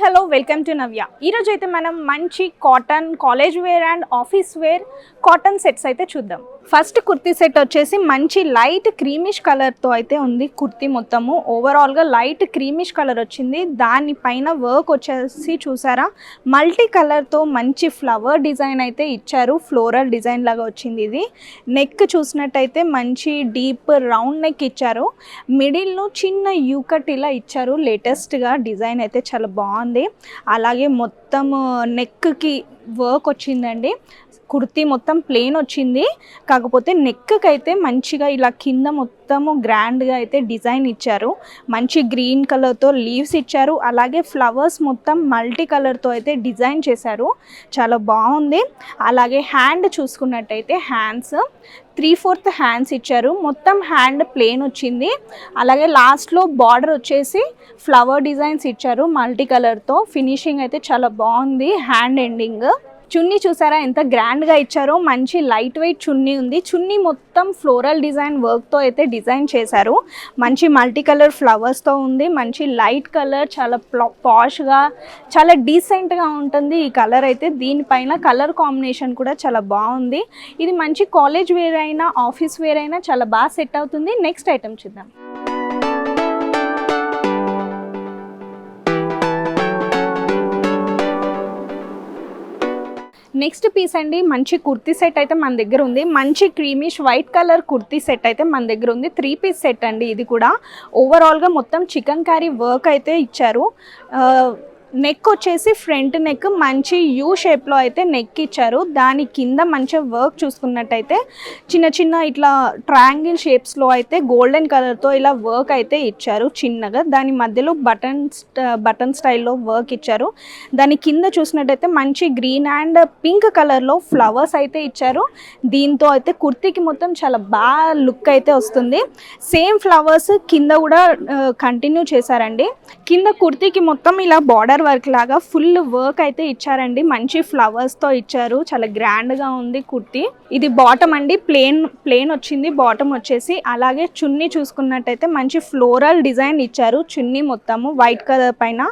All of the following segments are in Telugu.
హలో వెల్కమ్ టు నవ్య. ఈరోజు అయితే మనం మంచి cotton college wear and office wear cotton sets అయితే చూద్దాం. ఫస్ట్ కుర్తీ సెట్ వచ్చేసి మంచి లైట్ క్రీమిష్ కలర్తో అయితే ఉంది. కుర్తీ మొత్తము ఓవరాల్గా లైట్ క్రీమిష్ కలర్ వచ్చింది. దానిపైన వర్క్ వచ్చేసి చూసారా మల్టీ కలర్తో మంచి ఫ్లవర్ డిజైన్ అయితే ఇచ్చారు. ఫ్లోరల్ డిజైన్ లాగా వచ్చింది. ఇది నెక్ చూసినట్టయితే మంచి డీప్ రౌండ్ నెక్ ఇచ్చారు. మిడిల్లో చిన్న యూకట్ ఇలా ఇచ్చారు. లేటెస్ట్గా డిజైన్ అయితే చాలా బాగుంది. అలాగే మొత్తం నెక్కి వర్క్ వచ్చిందండి. కుర్తీ మొత్తం ప్లెయిన్ వచ్చింది. కాకపోతే నెక్కి అయితే మంచిగా ఇలా కింద మొత్తము గ్రాండ్గా అయితే డిజైన్ ఇచ్చారు. మంచి గ్రీన్ కలర్తో లీవ్స్ ఇచ్చారు. అలాగే ఫ్లవర్స్ మొత్తం మల్టీ కలర్తో అయితే డిజైన్ చేశారు. చాలా బాగుంది. అలాగే హ్యాండ్ చూసుకున్నట్టయితే హ్యాండ్స్ 3/4 హ్యాండ్స్ ఇచ్చారు. మొత్తం హ్యాండ్ ప్లెయిన్ వచ్చింది. అలాగే లాస్ట్లో బార్డర్ వచ్చేసి ఫ్లవర్ డిజైన్స్ ఇచ్చారు మల్టీ కలర్తో. ఫినిషింగ్ అయితే చాలా బాగుంది. హ్యాండ్ ఎండింగ్ చున్నీ చూసారా ఎంత గ్రాండ్గా ఇచ్చారో. మంచి లైట్ వెయిట్ చున్నీ ఉంది. చున్నీ మొత్తం ఫ్లోరల్ డిజైన్ వర్క్తో అయితే డిజైన్ చేశారు. మంచి మల్టీ కలర్ ఫ్లవర్స్తో ఉంది. మంచి లైట్ కలర్, చాలా పాష్గా చాలా డీసెంట్గా ఉంటుంది ఈ కలర్ అయితే. దీనిపైన కలర్ కాంబినేషన్ కూడా చాలా బాగుంది. ఇది మంచి కాలేజ్ వేర్ అయినా ఆఫీస్ వేర్ అయినా చాలా బాగా సెట్ అవుతుంది. నెక్స్ట్ ఐటమ్ చూద్దాం. నెక్స్ట్ పీస్ అండి మంచి కుర్తీ సెట్ అయితే మన దగ్గర ఉంది. మంచి creamish white colour kurti set అయితే మన దగ్గర ఉంది. 3 పీస్ సెట్ అండి. ఇది కూడా ఓవరాల్గా మొత్తం చికెన్ కర్రీ వర్క్ అయితే ఇచ్చారు. నెక్ వచ్చేసి ఫ్రంట్ నెక్ మంచి యూ షేప్లో అయితే నెక్ ఇచ్చారు. దాని కింద మంచి వర్క్ చూసుకున్నట్టయితే చిన్న చిన్న ఇట్లా ట్రయాంగిల్ షేప్స్లో అయితే గోల్డెన్ కలర్తో ఇలా వర్క్ అయితే ఇచ్చారు చిన్నగా. దాని మధ్యలో బటన్ స్టైల్లో వర్క్ ఇచ్చారు. దాని కింద చూసినట్టయితే మంచి గ్రీన్ అండ్ పింక్ కలర్లో ఫ్లవర్స్ అయితే ఇచ్చారు. దీంతో అయితే కుర్తీకి మొత్తం చాలా బాగా లుక్ అయితే వస్తుంది. సేమ్ ఫ్లవర్స్ కింద కూడా కంటిన్యూ చేశారండి. కింద కుర్తీకి మొత్తం ఇలా బార్డర్ వర్క్ లాగా ఫుల్ వర్క్ అయితే ఇచ్చారండి. మంచి ఫ్లవర్స్ తో ఇచ్చారు. చాలా గ్రాండ్ గా ఉంది కుర్తీ. ఇది బాటమ్ అండి. ప్లేన్ వచ్చింది బాటమ్ వచ్చేసి. అలాగే చున్నీ చూసుకున్నట్టయితే మంచి ఫ్లోరల్ డిజైన్ ఇచ్చారు. చున్నీ మొత్తము వైట్ కలర్ పైన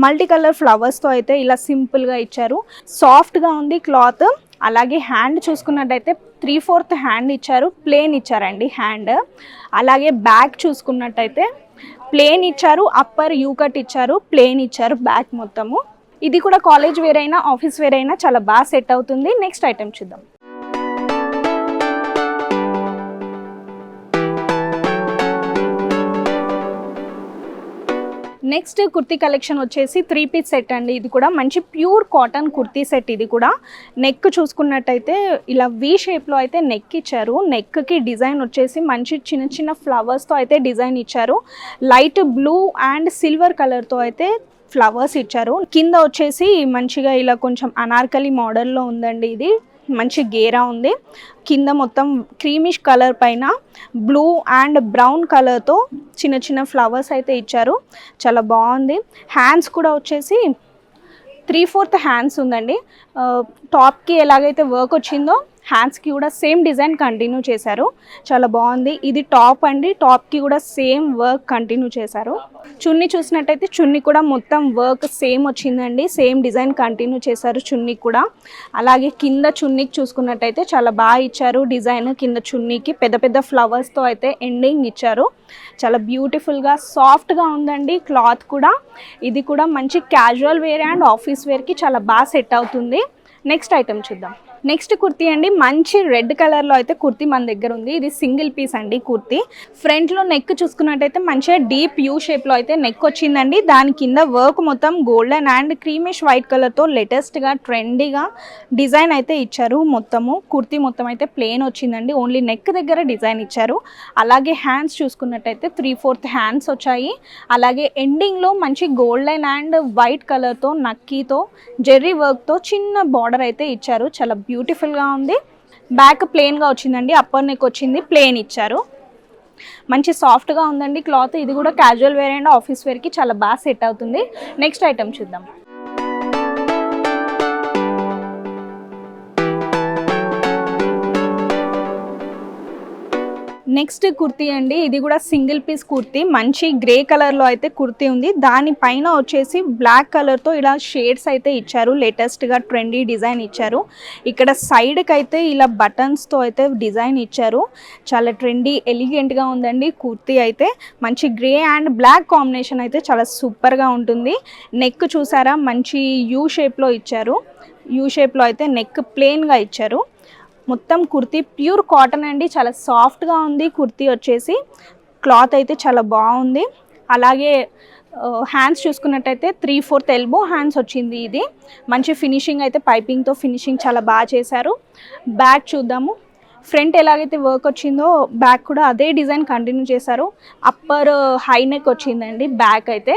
మల్టీ కలర్ ఫ్లవర్స్ తో అయితే ఇలా సింపుల్ గా ఇచ్చారు. సాఫ్ట్ గా ఉంది క్లాత్. అలాగే హ్యాండ్ చూసుకున్నట్టయితే 3/4 హ్యాండ్ ఇచ్చారు. ప్లేన్ ఇచ్చారండి హ్యాండ్. అలాగే బ్యాక్ చూసుకున్నట్టయితే ప్లేన్ ఇచ్చారు. అప్పర్ యూకట్ ఇచ్చారు. ప్లేన్ ఇచ్చారు బ్యాక్ మొత్తము. ఇది కూడా కాలేజ్ వేర్ అయినా ఆఫీస్ వేర్ అయినా చాలా బాగా సెట్ అవుతుంది. నెక్స్ట్ ఐటమ్ చూద్దాం. నెక్స్ట్ కుర్తీ కలెక్షన్ వచ్చేసి 3 పీస్ సెట్ అండి. ఇది కూడా మంచి ప్యూర్ కాటన్ కుర్తీ సెట్. ఇది కూడా నెక్ చూసుకున్నట్టయితే ఇలా వి షేప్లో అయితే నెక్ ఇచ్చారు. నెక్కి డిజైన్ వచ్చేసి మంచి చిన్న చిన్న ఫ్లవర్స్తో అయితే డిజైన్ ఇచ్చారు. లైట్ బ్లూ అండ్ సిల్వర్ కలర్తో అయితే ఫ్లవర్స్ ఇచ్చారు. కింద వచ్చేసి మంచిగా ఇలా కొంచెం అనార్కలి మోడల్లో ఉందండి. ఇది మంచి గేరా ఉంది. కింద మొత్తం క్రీమిష్ కలర్ పైన బ్లూ అండ్ బ్రౌన్ కలర్తో చిన్న చిన్న ఫ్లవర్స్ అయితే ఇచ్చారు. చాలా బాగుంది. హ్యాండ్స్ కూడా వచ్చేసి 3/4 హ్యాండ్స్ ఉందండి. టాప్కి ఎలాగైతే వర్క్ వచ్చిందో హ్యాండ్స్కి కూడా సేమ్ డిజైన్ కంటిన్యూ చేశారు. చాలా బాగుంది. ఇది టాప్ అండి. టాప్కి కూడా సేమ్ వర్క్ కంటిన్యూ చేశారు. చున్నీ చూసినట్టయితే చున్నీ కూడా మొత్తం వర్క్ సేమ్ వచ్చిందండి. సేమ్ డిజైన్ కంటిన్యూ చేశారు చున్నీకి కూడా. అలాగే కింద చున్నీకి చూసుకున్నట్టయితే చాలా బాగా ఇచ్చారు డిజైన్. కింద చున్నీకి పెద్ద పెద్ద ఫ్లవర్స్తో అయితే ఎండింగ్ ఇచ్చారు. చాలా బ్యూటిఫుల్గా సాఫ్ట్గా ఉందండి క్లాత్ కూడా. ఇది కూడా మంచి క్యాజువల్ వేర్ అండ్ ఆఫీస్ వేర్కి చాలా బాగా సెట్ అవుతుంది. నెక్స్ట్ ఐటమ్ చూద్దాం. నెక్స్ట్ కుర్తీ అండి మంచి రెడ్ కలర్లో అయితే కుర్తీ మన దగ్గర ఉంది. ఇది సింగిల్ పీస్ అండి కుర్తీ. ఫ్రంట్లో నెక్ చూసుకున్నట్టయితే మంచిగా డీప్ యూ షేప్లో అయితే నెక్ వచ్చిందండి. దాని కింద వర్క్ మొత్తం గోల్డెన్ అండ్ క్రీమిష్ వైట్ కలర్తో లేటెస్ట్గా ట్రెండీగా డిజైన్ అయితే ఇచ్చారు. మొత్తము కుర్తీ మొత్తం అయితే ప్లెయిన్ వచ్చిందండి. ఓన్లీ నెక్ దగ్గర డిజైన్ ఇచ్చారు. అలాగే హ్యాండ్స్ చూసుకున్నట్టయితే 3/4 హ్యాండ్స్ వచ్చాయి. అలాగే ఎండింగ్లో మంచి గోల్డెన్ అండ్ వైట్ కలర్తో నక్కీతో జెర్రీ వర్క్తో చిన్న బార్డర్ అయితే ఇచ్చారు. చాలా బ్యూటిఫుల్గా ఉంది. బ్యాక్ ప్లెయిన్గా వచ్చిందండి. అప్పర్ నెక్ వచ్చింది. ప్లెయిన్ ఇచ్చారు. మంచి సాఫ్ట్గా ఉందండి క్లాత్. ఇది కూడా క్యాజువల్ వేర్ అండ్ ఆఫీస్ వేర్కి చాలా బాగా సెట్ అవుతుంది. నెక్స్ట్ ఐటమ్ చూద్దాం. నెక్స్ట్ కుర్తీ అండి, ఇది కూడా సింగిల్ పీస్ కుర్తీ, మంచి గ్రే కలర్లో అయితే కుర్తీ ఉంది. దానిపైన వచ్చేసి బ్లాక్ కలర్తో ఇలా షేడ్స్ అయితే ఇచ్చారు, లేటెస్ట్గా ట్రెండీ డిజైన్ ఇచ్చారు. ఇక్కడ సైడ్కి అయితే ఇలా బటన్స్తో అయితే డిజైన్ ఇచ్చారు. చాలా ట్రెండీ ఎలిగెంట్గా ఉందండి కుర్తీ అయితే. మంచి గ్రే అండ్ బ్లాక్ కాంబినేషన్ అయితే చాలా సూపర్గా ఉంటుంది. నెక్ చూసారా, మంచి యూ షేప్లో ఇచ్చారు. యూ షేప్లో అయితే నెక్ ప్లెయిన్గా ఇచ్చారు. మొత్తం కుర్తీ ప్యూర్ కాటన్ అండి, చాలా సాఫ్ట్గా ఉంది కుర్తీ వచ్చేసి. క్లాత్ అయితే చాలా బాగుంది. అలాగే హ్యాండ్స్ చూసుకున్నట్టయితే 3/4 ఎల్బో హ్యాండ్స్ వచ్చింది. ఇది మంచి ఫినిషింగ్ అయితే, పైపింగ్తో ఫినిషింగ్ చాలా బాగా చేశారు. బ్యాక్ చూద్దాము. ఫ్రంట్ ఎలాగైతే వర్క్ వచ్చిందో బ్యాక్ కూడా అదే డిజైన్ కంటిన్యూ చేశారు. అప్పర్ హై నెక్ వచ్చిందండి బ్యాక్ అయితే.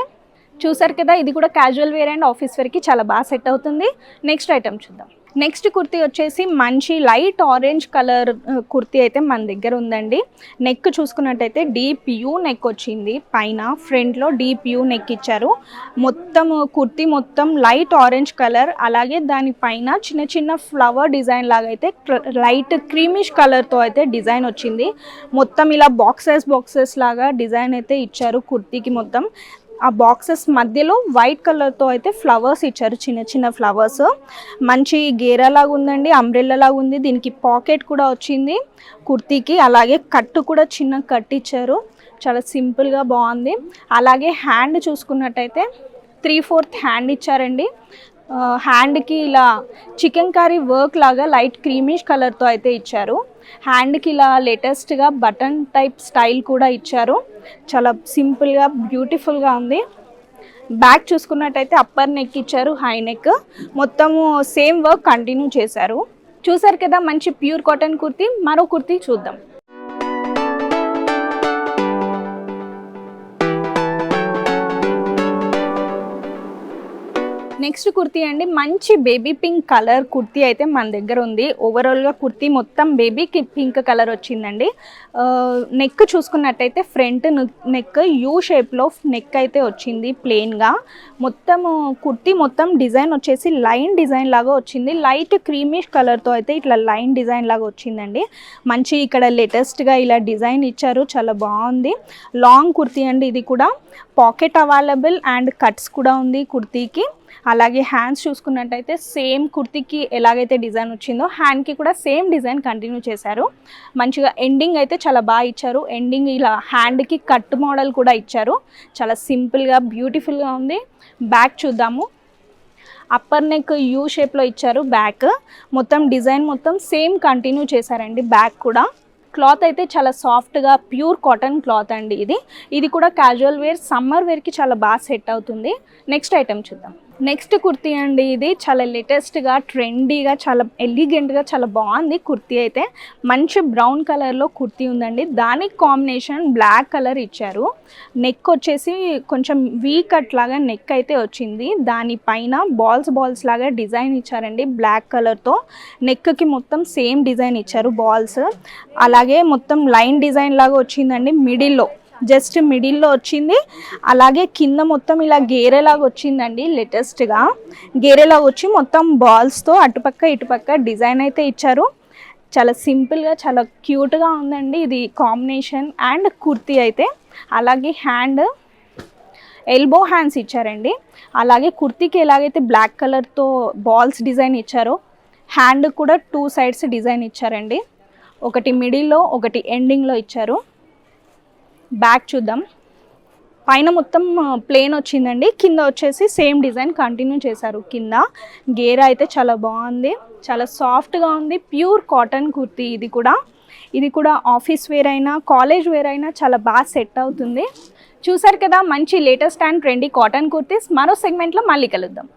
చూసారు కదా, ఇది కూడా క్యాజువల్ వేర్ అండ్ ఆఫీస్ వేర్కి చాలా బాగా సెట్ అవుతుంది. నెక్స్ట్ ఐటమ్ చూద్దాం. నెక్స్ట్ కుర్తీ వచ్చేసి మంచి లైట్ ఆరెంజ్ కలర్ కుర్తీ అయితే మన దగ్గర ఉందండి. నెక్ చూసుకున్నట్టయితే డీప్ యూ నెక్ వచ్చింది. పైన ఫ్రంట్లో డీప్ యూ నెక్ ఇచ్చారు. మొత్తం కుర్తీ మొత్తం లైట్ ఆరెంజ్ కలర్, అలాగే దానిపైన చిన్న చిన్న ఫ్లవర్ డిజైన్ లాగా అయితే లైట్ క్రీమిష్ కలర్తో అయితే డిజైన్ వచ్చింది. మొత్తం ఇలా బాక్సెస్ లాగా డిజైన్ అయితే ఇచ్చారు కుర్తీకి మొత్తం. ఆ బాక్సెస్ మధ్యలో వైట్ కలర్తో అయితే ఫ్లవర్స్ ఇచ్చారు, చిన్న చిన్న ఫ్లవర్స్. మంచి గేరా లాగా ఉందండి, అంబ్రెల్లా లాగా ఉంది. దీనికి పాకెట్ కూడా వచ్చింది కుర్తీకి. అలాగే కట్టు కూడా చిన్న కట్ ఇచ్చారు, చాలా సింపుల్గా బాగుంది. అలాగే హ్యాండ్ చూసుకున్నట్టయితే 3/4 హ్యాండ్ ఇచ్చారండి. హ్యాండ్కి ఇలా చికెన్ కర్రీ వర్క్ లాగా లైట్ క్రీమిష్ కలర్తో అయితే ఇచ్చారు. హ్యాండ్కి ఇలా లేటెస్ట్గా బటన్ టైప్ స్టైల్ కూడా ఇచ్చారు. చాలా సింపుల్గా బ్యూటిఫుల్గా ఉంది. బ్యాక్ చూసుకున్నట్టయితే అప్పర్ నెక్ ఇచ్చారు, హై నెక్. మొత్తము సేమ్ వర్క్ కంటిన్యూ చేశారు. చూసారు కదా, మంచి ప్యూర్ కాటన్ కుర్తీ. మరో కుర్తీ చూద్దాం. నెక్స్ట్ కుర్తీ అండి, మంచి బేబీ పింక్ కలర్ కుర్తీ అయితే మన దగ్గర ఉంది. ఓవరాల్గా కుర్తీ మొత్తం బేబీ పింక్ కలర్ వచ్చిందండి. నెక్ చూసుకున్నట్టయితే ఫ్రంట్ నెక్ యూ షేప్లో నెక్ అయితే వచ్చింది ప్లెయిన్గా. మొత్తం కుర్తీ మొత్తం డిజైన్ వచ్చేసి లైన్ డిజైన్ లాగా వచ్చింది. లైట్ క్రీమిష్ కలర్తో అయితే ఇట్లా లైన్ డిజైన్ లాగా వచ్చిందండి. మంచి ఇక్కడ లేటెస్ట్గా ఇలా డిజైన్ ఇచ్చారు, చాలా బాగుంది. లాంగ్ కుర్తీ అండి ఇది కూడా. పాకెట్ అవైలబుల్ అండ్ కట్స్ కూడా ఉంది కుర్తీకి. అలాగే హ్యాండ్స్ చూసుకున్నట్టయితే సేమ్ కుర్తీకి ఎలాగైతే డిజైన్ వచ్చిందో హ్యాండ్కి కూడా సేమ్ డిజైన్ కంటిన్యూ చేశారు. మంచిగా ఎండింగ్ అయితే చాలా బాగా ఇచ్చారు. ఎండింగ్ ఇలా హ్యాండ్కి కట్ మోడల్ కూడా ఇచ్చారు. చాలా సింపుల్గా బ్యూటిఫుల్గా ఉంది. బ్యాక్ చూద్దాము. అప్పర్ నెక్ యూ షేప్లో ఇచ్చారు. బ్యాక్ మొత్తం డిజైన్ మొత్తం సేమ్ కంటిన్యూ చేశారండి. బ్యాక్ కూడా క్లాత్ అయితే చాలా సాఫ్ట్గా ప్యూర్ కాటన్ క్లాత్ అండి ఇది. ఇది కూడా క్యాజువల్ వేర్, సమ్మర్ వేర్కి చాలా బాగా సెట్ అవుతుంది. నెక్స్ట్ ఐటమ్ చూద్దాం. నెక్స్ట్ కుర్తీ అండి, ఇది చాలా లేటెస్ట్గా ట్రెండీగా చాలా ఎలిగెంట్గా చాలా బాగుంది కుర్తీ అయితే. మంచి బ్రౌన్ కలర్లో కుర్తీ ఉందండి. దానికి కాంబినేషన్ బ్లాక్ కలర్ ఇచ్చారు. నెక్ వచ్చేసి కొంచెం వీ కట్ లాగా నెక్ అయితే వచ్చింది. దానిపైన బాల్స్ లాగా డిజైన్ ఇచ్చారండి బ్లాక్ కలర్తో. నెక్కి మొత్తం సేమ్ డిజైన్ ఇచ్చారు బాల్స్. అలాగే మొత్తం లైన్ డిజైన్ లాగా వచ్చిందండి మిడిల్లో, జస్ట్ మిడిల్లో వచ్చింది. అలాగే కింద మొత్తం ఇలా గేరేలాగా వచ్చిందండి. లేటెస్ట్గా గేరేలాగా వచ్చి మొత్తం బాల్స్తో అటుపక్క ఇటుపక్క డిజైన్ అయితే ఇచ్చారు. చాలా సింపుల్గా చాలా క్యూట్గా ఉందండి ఇది కాంబినేషన్ అండ్ కుర్తీ అయితే. అలాగే హ్యాండ్ ఎల్బో హ్యాండ్స్ ఇచ్చారండి. అలాగే కుర్తీకి ఎలాగైతే బ్లాక్ కలర్తో బాల్స్ డిజైన్ ఇచ్చారో హ్యాండ్ కూడా 2 సైడ్స్ డిజైన్ ఇచ్చారండి. ఒకటి మిడిల్లో, ఒకటి ఎండింగ్లో ఇచ్చారు. బ్యాక్ చూద్దాం. పైన మొత్తం ప్లెయిన్ వచ్చిందండి, కింద వచ్చేసి సేమ్ డిజైన్ కంటిన్యూ చేశారు. కింద గేరా అయితే చాలా బాగుంది, చాలా సాఫ్ట్గా ఉంది. ప్యూర్ కాటన్ కుర్తీ ఇది కూడా ఆఫీస్ వేర్ అయినా కాలేజ్ వేర్ అయినా చాలా బాగా సెట్ అవుతుంది. చూసారు కదా, మంచి latest and trendy cotton kurtis. మరో సెగ్మెంట్లో మళ్ళీ కలుద్దాం.